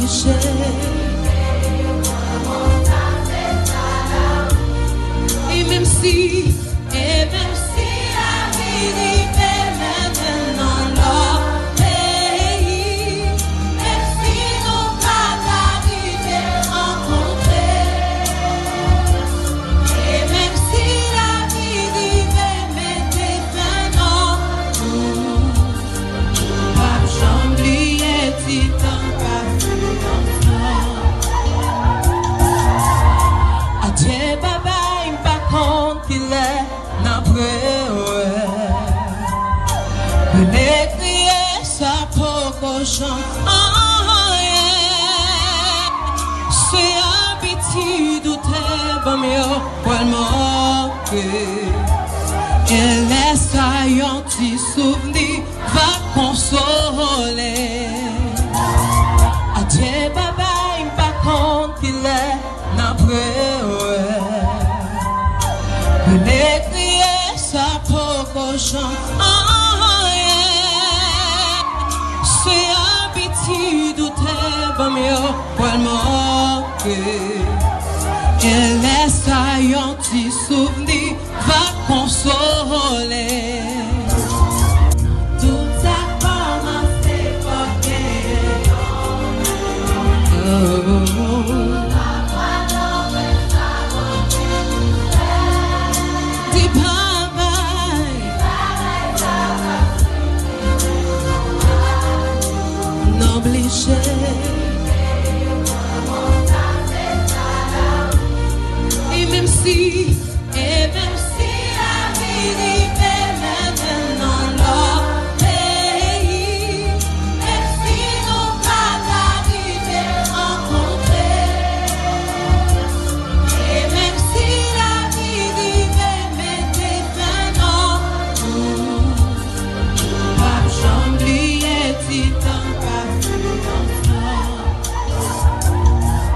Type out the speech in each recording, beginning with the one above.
obligé. Et même si la vie vivait maintenant leur pays, même si nous pas arrivés rencontrer, et même si la vie vivait maintenant, pas j'oublier dit tant pas plus longtemps. Adieu baba, il pas compte qu'il est n'après venez crier sa peau cochon. C'est habitude ou t'es bon mieux pour le manquer. Et laisse un petit souvenir va consoler. Adieu baba, il pas compte qu'il est n'après venez crier sa peau cochon. C'est habitude ou t'es bon mieux pour le manquer. Et laisse un petit souvenir va consoler. Tout ça commencé pour dis papa, n'obligé. Et même si la vie vivait maintenant leur pays, même si nous pas arrivés rencontrer, et même si la vie vivait maintenant, pas j'oublier dit tant pas plus longtemps.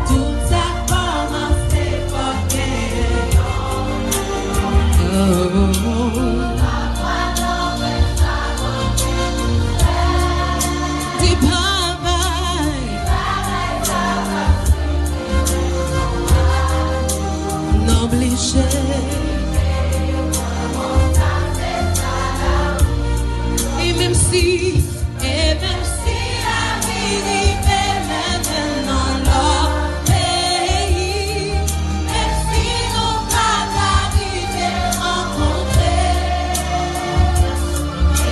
Tout ça commencé pour dis papa, n'obligé. Et même si la vie vivait maintenant leur pays, même si nous pas arrivés rencontrer,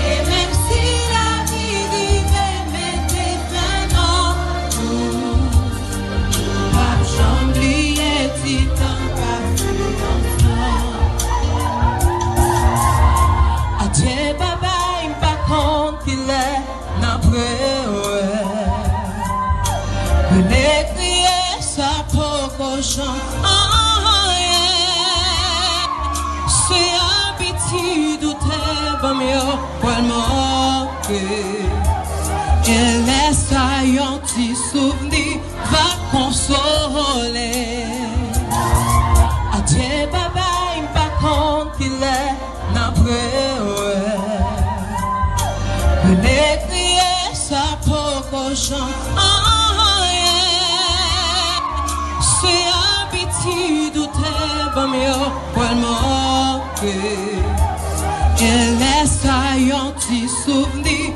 et même si la vie vivait maintenant, pas j'oublier dit tant pas plus longtemps. Adieu baba, il pas compte qu'il est n'après venez crier sa peau cochon. C'est habitude ou t'es bon mieux pour le manquer. Et laisse un petit souvenir va consoler. Adieu baba, il pas compte qu'il est n'après venez crier sa peau cochon. C'est habitude ou t'es bon mieux pour le manquer. Et laisse un petit souvenir